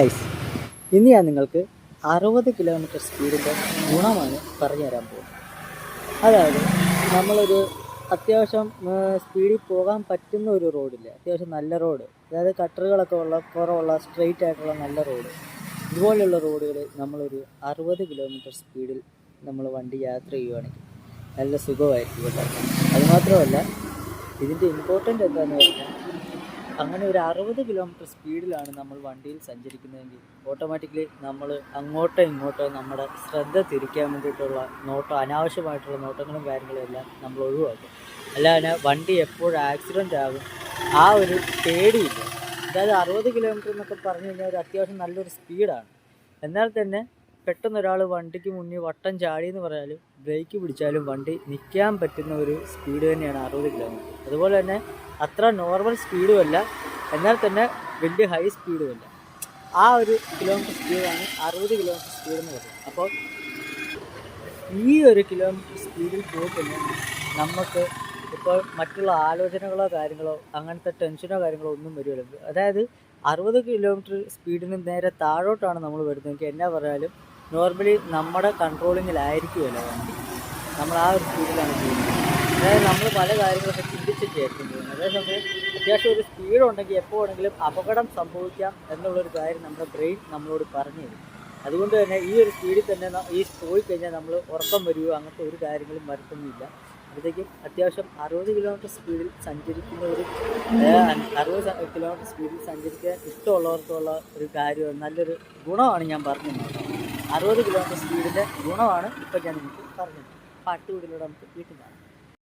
Guys, ഇന്ന് ഞാൻ നിങ്ങൾക്ക് 60 കിലോമീറ്റർ സ്പീഡിൻ്റെ ഗുണമാണ് പറഞ്ഞു തരാൻ പോകുന്നത്. അതായത് നമ്മളൊരു അത്യാവശ്യം സ്പീഡിൽ പോകാൻ പറ്റുന്ന ഒരു റോഡില്ലേ, അത്യാവശ്യം നല്ല റോഡ്, അതായത് കട്ടറുകളൊക്കെ ഉള്ള കുറവുള്ള സ്ട്രെയിറ്റ് ആയിട്ടുള്ള നല്ല റോഡ്, ഇതുപോലെയുള്ള റോഡുകളിൽ നമ്മളൊരു 60 കിലോമീറ്റർ സ്പീഡിൽ നമ്മൾ വണ്ടി യാത്ര ചെയ്യുകയാണെങ്കിൽ നല്ല സുഖമായിരിക്കും കേട്ടോ. അതുമാത്രമല്ല, ഇതിൻ്റെ ഇമ്പോർട്ടൻ്റ് എന്താണെന്ന് പറഞ്ഞാൽ, അങ്ങനെ ഒരു 60 കിലോമീറ്റർ സ്പീഡിലാണ് നമ്മൾ വണ്ടിയിൽ സഞ്ചരിക്കുന്നതെങ്കിൽ ഓട്ടോമാറ്റിക്കലി നമ്മൾ അങ്ങോട്ടോ ഇങ്ങോട്ടോ നമ്മുടെ ശ്രദ്ധ തിരിക്കാൻ വേണ്ടിയിട്ടുള്ള നോട്ടം, അനാവശ്യമായിട്ടുള്ള നോട്ടങ്ങളും കാര്യങ്ങളും എല്ലാം നമ്മൾ ഒഴിവാക്കും. അല്ലാതെ വണ്ടി എപ്പോഴും ആക്സിഡൻ്റ് ആകും ആ ഒരു പേടിയില്ല. അതായത് 60 കിലോമീറ്റർ എന്നൊക്കെ പറഞ്ഞു കഴിഞ്ഞാൽ ഒരു അത്യാവശ്യം നല്ലൊരു സ്പീഡാണ്. എന്നാൽ തന്നെ പെട്ടെന്ന് ഒരാൾ വണ്ടിക്ക് മുന്നിൽ വട്ടം ചാടി എന്ന് പറഞ്ഞാലും ബ്രേക്ക് പിടിച്ചാലും വണ്ടി നിൽക്കാൻ പറ്റുന്ന ഒരു സ്പീഡ് തന്നെയാണ് 60 കിലോമീറ്റർ. അതുപോലെ തന്നെ അത്ര നോർമൽ സ്പീഡുമല്ല, എന്നാൽ തന്നെ വലിയ ഹൈ സ്പീഡുമല്ല. ആ ഒരു കിലോമീറ്റർ സ്പീഡാണ് 60 കിലോമീറ്റർ സ്പീഡ് എന്ന് പറയുന്നത്. അപ്പോൾ ഈ ഒരു കിലോമീറ്റർ സ്പീഡിൽ പോയിക്കഴിഞ്ഞാൽ നമുക്ക് ഇപ്പോൾ മറ്റുള്ള ആലോചനകളോ കാര്യങ്ങളോ അങ്ങനത്തെ ടെൻഷനോ കാര്യങ്ങളോ ഒന്നും വരുമല്ലോ. അതായത് 60 കിലോമീറ്റർ സ്പീഡിന് നേരെ താഴോട്ടാണ് നമ്മൾ വരുന്നതെങ്കിൽ എന്നാ പറഞ്ഞാലും നോർമലി നമ്മുടെ കൺട്രോളിങ്ങിലായിരിക്കുമല്ല വണ്ടി, നമ്മൾ ആ ഒരു സ്പീഡിലാണ് ചെയ്യുന്നത്. അതായത് നമ്മൾ പല കാര്യങ്ങളൊക്കെ ചിന്തിച്ചിട്ടായിരിക്കും ചെയ്യുന്നത്. അതേസമയം അത്യാവശ്യം ഒരു സ്പീഡ് ഉണ്ടെങ്കിൽ എപ്പോൾ വേണമെങ്കിലും അപകടം സംഭവിക്കാം എന്നുള്ളൊരു കാര്യം നമ്മുടെ ബ്രെയിൻ നമ്മളോട് പറഞ്ഞു തരും. അതുകൊണ്ട് തന്നെ ഈ ഒരു സ്പീഡിൽ തന്നെ ഈ പോയി കഴിഞ്ഞാൽ നമ്മൾ ഉറക്കം വരികയോ അങ്ങനത്തെ ഒരു കാര്യങ്ങളും വരുത്തുന്നില്ല. അപ്പോഴത്തേക്കും അത്യാവശ്യം 60 കിലോമീറ്റർ സ്പീഡിൽ സഞ്ചരിക്കുന്നവർ, 60 കിലോമീറ്റർ സ്പീഡിൽ സഞ്ചരിക്കാൻ ഇഷ്ടമുള്ളവർക്കുള്ള ഒരു കാര്യം, നല്ലൊരു ഗുണമാണ് ഞാൻ പറഞ്ഞത്. 60 കിലോമീറ്റർ സ്പീഡിൻ്റെ ഗുണമാണ് ഇപ്പം ഞാൻ നിങ്ങൾക്ക് പറഞ്ഞത്. പാട്ടുകൂടിലൂടെ നമുക്ക് വീട്ടിൽ കാണാം.